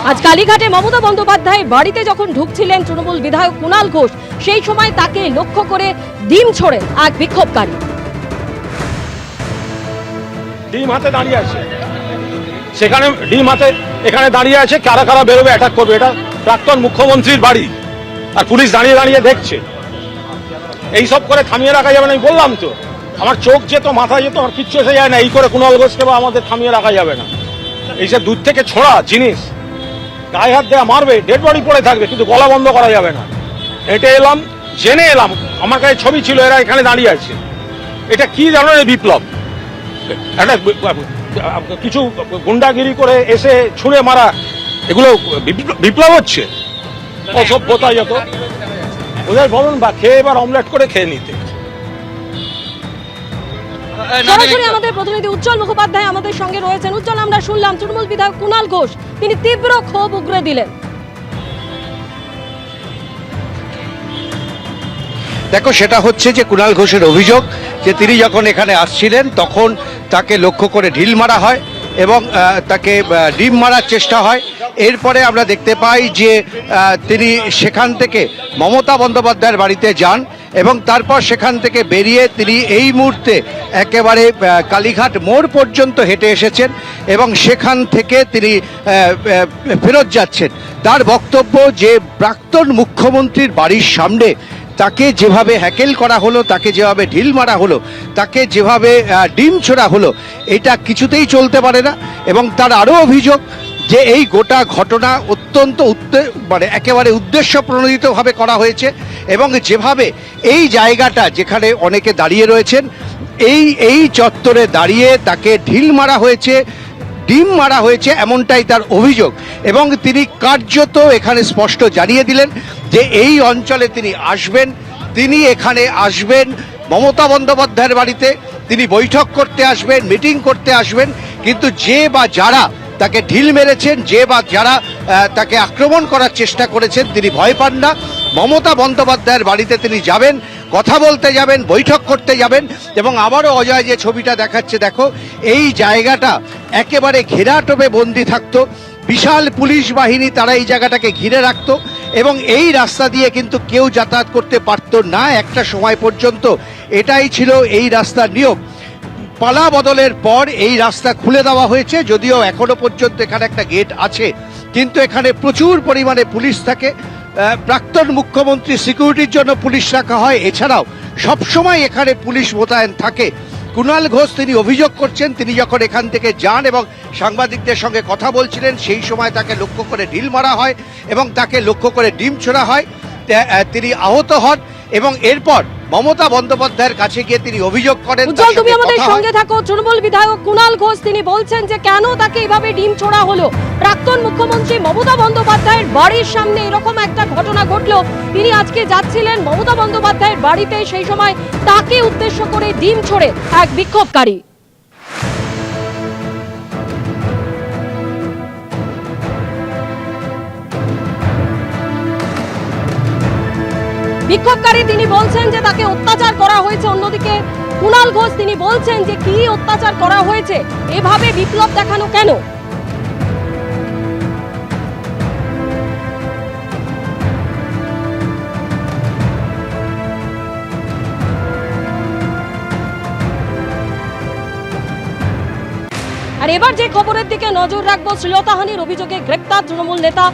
আজ কালীঘাটে মমতা বন্দ্যোপাধ্যায়ের বাড়িতে যখন ঢুকছিলেন তৃণমূল বিধায়ক কুণাল ঘোষ, সেই সময় তাকে লক্ষ্য করে ডিম ছোড়েন এক বিক্ষোভকারী। ডিম হাতে দাঁড়িয়ে আছে, সেখানে ডিম হাতে এখানে দাঁড়িয়ে আছে, কারা কারা বেরোবে অ্যাটাক করবে। এটা প্রাক্তন মুখ্যমন্ত্রীর বাড়ি, আর পুলিশ দাঁড়িয়ে দাঁড়িয়ে দেখছে। এইসব করে থামিয়ে রাখা যাবে না, আমি বললাম তো। আমার চোখ যেত, মাথা যেত, আমার কিচ্ছু এসে যায় না। এই করে কুণাল ঘোষকে বা আমাদের থামিয়ে রাখা যাবে না। এইসব দূর থেকে ছোড়া জিনিস, গায়ে হাত দেওয়া, মারবে, ডেড বডি পড়ে থাকবে, কিন্তু গলা বন্ধ করা যাবে না। হেঁটে এলাম, জেনে এলাম, আমার কাছে ছবি ছিল, এরা এখানে দাঁড়িয়ে আছে। এটা কি ধরনের বিপ্লব? একটা কিছু গুন্ডাগিরি করে এসে ছুঁড়ে মারা, এগুলো বিপ্লব হচ্ছে? অসভ্যতা যত। ওদের বলুন বা খেয়ে এবার অমলেট করে খেয়ে নিতে। সরাসরি আমাদের প্রতিনিধি উজ্জ্বল মুখোপাধ্যায় আমাদের সঙ্গে রয়েছেন। উজ্জ্বল, আমরা শুনলাম তৃণমূল বিধায়ক কুণাল ঘোষ তিনি তীব্র ক্ষোভ উগরে দিলেন। দেখো, সেটা হচ্ছে যে কুণাল ঘোষের অভিযোগ যে তিনি যখন এখানে আসছিলেন তখন তাকে লক্ষ্য করে ঢিল মারা হয় এবং তাকে ডিম মারার চেষ্টা হয়। এরপরে আমরা দেখতে পাই যে তিনি সেখান থেকে মমতা বন্দ্যোপাধ্যায়ের বাড়িতে যান এবং তারপর সেখান থেকে বেরিয়ে তিনি এই মুহূর্তে একেবারে কালীঘাট মোড় পর্যন্ত হেঁটে এসেছেন এবং সেখান থেকে তিনি ফেরত যাচ্ছেন। তার বক্তব্য যে প্রাক্তন মুখ্যমন্ত্রীর বাড়ির সামনে তাকে যেভাবে হ্যাকেল করা হলো, তাকে যেভাবে ঢিল মারা হলো, তাকে যেভাবে ডিম ছোড়া হলো, এটা কিছুতেই চলতে পারে না। এবং তার আরও অভিযোগ যে এই গোটা ঘটনা অত্যন্ত একেবারে উদ্দেশ্য প্রণোদিতভাবে করা হয়েছে এবং যেভাবে এই জায়গাটা যেখানে অনেকে দাঁড়িয়ে রয়েছেন, এই চত্বরে দাঁড়িয়ে তাকে ঢিল মারা হয়েছে, ডিম মারা হয়েছে, এমনটাই তার অভিযোগ। এবং তিনি কার্যত এখানে স্পষ্ট জানিয়ে দিলেন যে এই অঞ্চলে তিনি আসবেন, তিনি এখানে আসবেন মমতা বন্দ্যোপাধ্যায়ের বাড়িতে, তিনি বৈঠক করতে আসবেন, মিটিং করতে আসবেন, কিন্তু যে বা যারা তাকে ঢিল মেরেছেন, যে বা যারা তাকে আক্রমণ করার চেষ্টা করেছেন, তিনি ভয় পান না। মমতা বন্দ্যোপাধ্যায়ের বাড়িতে তিনি যাবেন, কথা বলতে যাবেন, বৈঠক করতে যাবেন। এবং আবারও অজয় যে ছবিটা দেখাচ্ছে, দেখো এই জায়গাটা একেবারে ঘেরাটোপে বন্দি থাকতো, বিশাল পুলিশ বাহিনী তারা এই জায়গাটাকে ঘিরে রাখতো এবং এই রাস্তা দিয়ে কিন্তু কেউ যাতায়াত করতে পারতো না একটা সময় পর্যন্ত। এটাই ছিল এই রাস্তার নিয়ম। পালা বদলের পর এই রাস্তা খুলে দেওয়া হয়েছে, যদিও এখনো পর্যন্ত এখানে একটা গেট আছে, কিন্তু এখানে প্রচুর পরিমাণে পুলিশ থাকে। প্রাক্তন মুখ্যমন্ত্রী সিকিউরিটির জন্য পুলিশ রাখা হয়, এছাড়াও সবসময় এখানে পুলিশ মোতায়েন থাকে। কুণাল ঘোষ তিনি অভিযোগ করছেন, তিনি যখন এখান থেকে যান এবং সাংবাদিকদের সঙ্গে কথা বলছিলেন, সেই সময় তাকে লক্ষ্য করে ঢিল মারা হয় এবং তাকে লক্ষ্য করে ডিম ছোড়া হয়, তিনি আহত হন এবং এরপর মমতা বন্দ্যোপাধ্যায়ের কাছে গিয়ে তিনি অভিযোগ করেন। উজ্জ্বল, তুমি আমাদের সঙ্গে থাকো। তৃণমূল বিধায়ক কুণাল ঘোষ তিনি বলছেন যে কেন তাকে এভাবে ডিম ছোড়া হলো। প্রাক্তন মুখ্যমন্ত্রী মমতা বন্দ্যোপাধ্যায়ের বাড়ির সামনে এরকম একটা ঘটনা ঘটলো, তিনি আজকে যাচ্ছিলেন মমতা বন্দ্যোপাধ্যায়ের বাড়িতে, সেই সময় তাকে উদ্দেশ্য করে ডিম ছোড়ে এক বিক্ষোভকারী। বিক্ষোভকারী তিনি বলছেন যে তাকে অত্যাচার করা হয়েছে। অন্যদিকে কুণাল ঘোষ তিনি বলছেন যে কি অত্যাচার করা হয়েছে, এভাবে বিপ্লব দেখানো কেন? আর এবার যে খবরের দিকে নজর রাখবো, শ্লীলতাহানির অভিযোগে গ্রেপ্তার তৃণমূল নেতা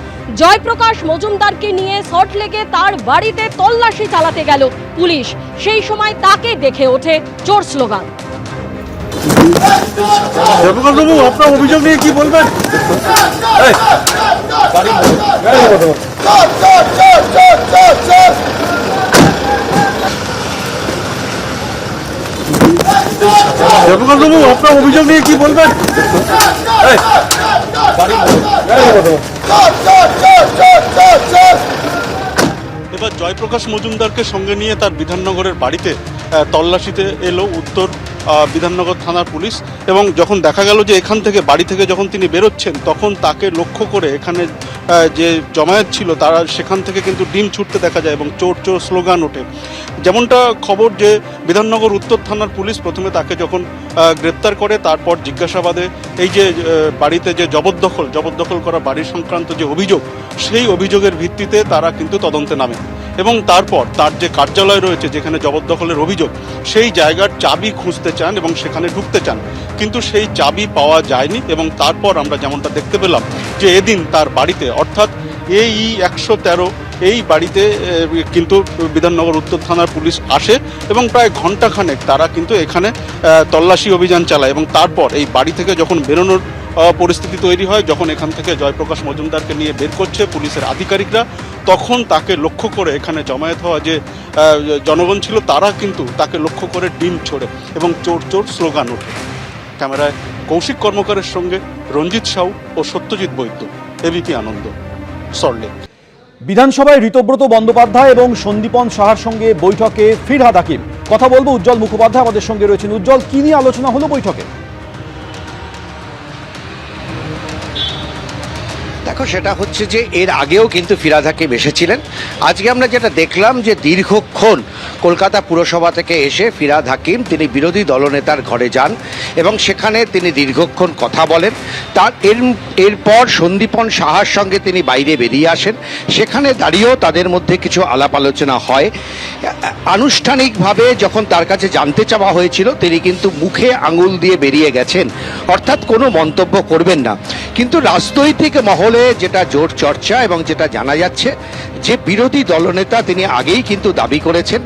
জয়প্রকাশ মজুমদারকে নিয়ে সল্টলেকে তার বাড়িতে তল্লাশি চালাতে গেল পুলিশ। সেই সময় তাকে দেখে ওঠে চোর স্লোগান। আপনার অভিযোগ নিয়ে কি বলবেন? আপনার অভিযোগ নিয়ে কি বলবেন? এবার জয়প্রকাশ মজুমদারকে সঙ্গে নিয়ে তার বিধাননগরের বাড়িতে তল্লাশিতে এলো উত্তর বিধাননগর থানার পুলিশ। এবং যখন দেখা গেল যে এখান থেকে বাড়ি থেকে যখন তিনি বেরোচ্ছেন তখন তাকে লক্ষ্য করে এখানে যে জমায়েত ছিল তারা সেখান থেকে কিন্তু ডিম ছুটতে দেখা যায় এবং চোর চোর স্লোগান ওঠে। যেমনটা খবর যে বিধাননগর উত্তর থানার পুলিশ প্রথমে তাকে যখন গ্রেপ্তার করে তারপর জিজ্ঞাসাবাদে এই যে বাড়িতে যে জবরদখল করা বাড়ির সংক্রান্ত যে অভিযোগ সেই অভিযোগের ভিত্তিতে তারা কিন্তু তদন্তে নামে এবং তারপর তার যে কার্যালয় রয়েছে যেখানে জবরদখলের অভিযোগ সেই জায়গার চাবি খুঁজতে চান এবং সেখানে ঢুকতে চান, কিন্তু সেই চাবি পাওয়া যায়নি। এবং তারপর আমরা যেমনটা দেখতে পেলাম যে এদিন তার বাড়িতে অর্থাৎ এই 113 এই বাড়িতে কিন্তু বিধাননগর উত্তর থানার পুলিশ আসে এবং প্রায় ঘণ্টাখানেক তারা কিন্তু এখানে তল্লাশি অভিযান চালায় এবং তারপর এই বাড়ি থেকে যখন বেরোনোর পরিস্থিতি তৈরি হয়, যখন এখান থেকে জয়প্রকাশ মজুমদারকে নিয়ে বের করছে পুলিশের আধিকারিকরা, তখন তাকে লক্ষ্য করে এখানে জমায়েত হওয়া যে জনগণ ছিল তারা কিন্তু তাকে লক্ষ্য করে ডিম ছোড়ে এবং চোর চোর স্লোগান ওঠে। ক্যামেরায় কৌশিক কর্মকারের সঙ্গে রঞ্জিত সাউ ও সত্যজিৎ বৈদ্য, এবিপি আনন্দ, সল্টলেক। বিধানসভায় ঋতব্রত বন্দ্যোপাধ্যায় এবং সন্দীপন সাহার সঙ্গে বৈঠকে ফিরহাদ হাকিম। কথা বলবো উজ্জ্বল মুখোপাধ্যায় আমাদের সঙ্গে রয়েছেন। উজ্জ্বল, কি নিয়ে আলোচনা হলো বৈঠকে? দেখো, সেটা হচ্ছে যে এর আগেও কিন্তু ফিরহাদ হাকিম এসেছিলেন। আজকে আমরা যেটা দেখলাম যে দীর্ঘক্ষণ কলকাতা পুরসভা থেকে এসে ফিরহাদ হাকিম তিনি বিরোধী দলনেতার ঘরে যান এবং সেখানে তিনি দীর্ঘক্ষণ কথা বলেন। তার এরপর সন্দীপন সাহার সঙ্গে তিনি বাইরে বেরিয়ে আসেন, সেখানে দাঁড়িয়েও তাদের মধ্যে কিছু আলাপ আলোচনা হয়। আনুষ্ঠানিকভাবে যখন তার কাছে জানতে চাওয়া হয়েছিল তিনি কিন্তু মুখে আঙুল দিয়ে বেরিয়ে গেছেন, অর্থাৎ কোনো মন্তব্য করবেন না। কিন্তু রাজনৈতিক মহলে যেটা জোর চর্চা এবং যেটা জানা যাচ্ছে যে বিরোধী দলনেতা তিনি আগেই কিন্তু দাবি করেছেন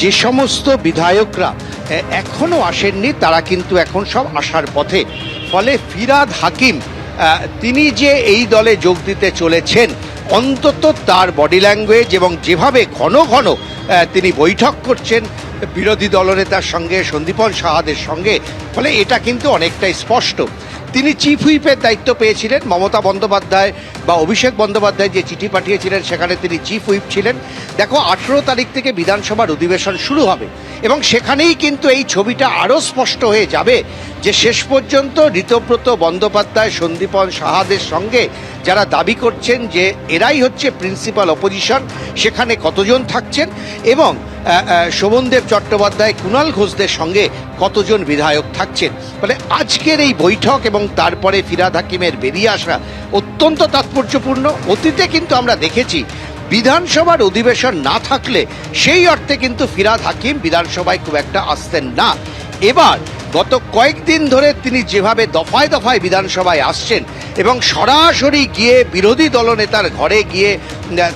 যে সমস্ত বিধায়করা এখনো আসেননি তারা কিন্তু এখন সব আসার পথে। ফলে ফিরহাদ হাকিম তিনি যে এই দলে যোগ দিতে চলেছেন, অন্তত তার বডি ল্যাঙ্গুয়েজ এবং যেভাবে ঘন ঘন তিনি বৈঠক করছেন বিরোধী দলনেতার সঙ্গে, সন্দীপন সাহাদের সঙ্গে, ফলে এটা কিন্তু অনেকটাই স্পষ্ট। তিনি চিফ হুইপের দায়িত্ব পেয়েছিলেন। মমতা বন্দ্যোপাধ্যায় বা অভিষেক বন্দ্যোপাধ্যায় যে চিঠি পাঠিয়েছিলেন সেখানে তিনি চিফ হুইপ ছিলেন। দেখো, 18 তারিখ থেকে বিধানসভার অধিবেশন শুরু হবে এবং সেখানেই কিন্তু এই ছবিটা আরও স্পষ্ট হয়ে যাবে যে শেষ পর্যন্ত ঋতব্রত বন্দ্যোপাধ্যায়, সন্দীপন সাহাদের সঙ্গে যারা দাবি করছেন যে এরাই হচ্ছে প্রিন্সিপাল অপোজিশন, সেখানে কতজন থাকছেন এবং শোভনদেব চট্টোপাধ্যায়, কুণাল ঘোষদের সঙ্গে কতজন বিধায়ক থাকছেন। ফলে আজকের এই বৈঠক এবং তারপরে ফিরহাদ হাকিমের বেরিয়ে আসা অত্যন্ত তাৎপর্যপূর্ণ। অতীতে কিন্তু আমরা দেখেছি বিধানসভার অধিবেশন না থাকলে সেই অর্থে কিন্তু ফিরহাদ হাকিম বিধানসভায় খুব একটা আসতেন না। এবার গত কয়েকদিন ধরে তিনি যেভাবে দফায় দফায় বিধানসভায় আসছেন এবং সরাসরি গিয়ে বিরোধী দলনেতার ঘরে গিয়ে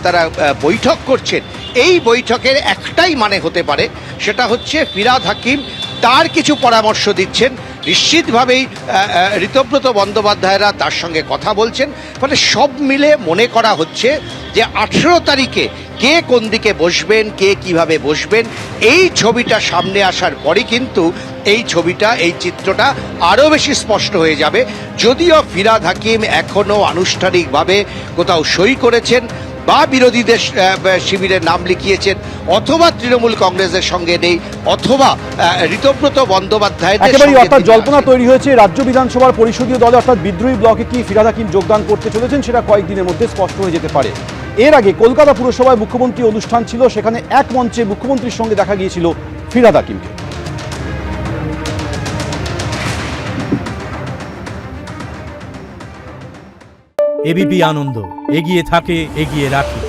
তারা বৈঠক করছেন, এই বৈঠকের একটাই মানে হতে পারে, সেটা হচ্ছে ফিরহাদ হাকিম তার কিছু পরামর্শ দিচ্ছেন। নিশ্চিতভাবেই ঋতব্রত বন্দ্যোপাধ্যায়রা তার সঙ্গে কথা বলছেন। ফলে সব মিলে মনে করা হচ্ছে যে 18 তারিখে কে কোন দিকে বসবেন, কে কিভাবে বসবেন, এই ছবিটা সামনে আসার পরই কিন্তু এই ছবিটা, এই চিত্রটা আরও বেশি স্পষ্ট হয়ে যাবে। যদিও ফিরহাদ হাকিম এখনও আনুষ্ঠানিকভাবে কোথাও সই করেছেন বা বিরোধীদের শিবিরের নাম লিখিয়েছেন অথবা তৃণমূল কংগ্রেসের সঙ্গে নেই অথবা ঋতব্রত বন্দ্যোপাধ্যায়, একেবারেই অর্থাৎ জল্পনা তৈরি হয়েছে রাজ্য বিধানসভার পরিষদীয় দলে অর্থাৎ বিদ্রোহী ব্লকে কি ফিরহাদ হাকিম যোগদান করতে চলেছেন সেটা কয়েকদিনের মধ্যে স্পষ্ট হয়ে যেতে পারে। এর আগে কলকাতা পুরসভায় মুখ্যমন্ত্রী অনুষ্ঠান ছিল, সেখানে এক মঞ্চে মুখ্যমন্ত্রীর সঙ্গে দেখা গিয়েছিল ফিরহাদ হাকিমকে। এবিপি আনন্দ, এগিয়ে থাকে, এগিয়ে রাখে।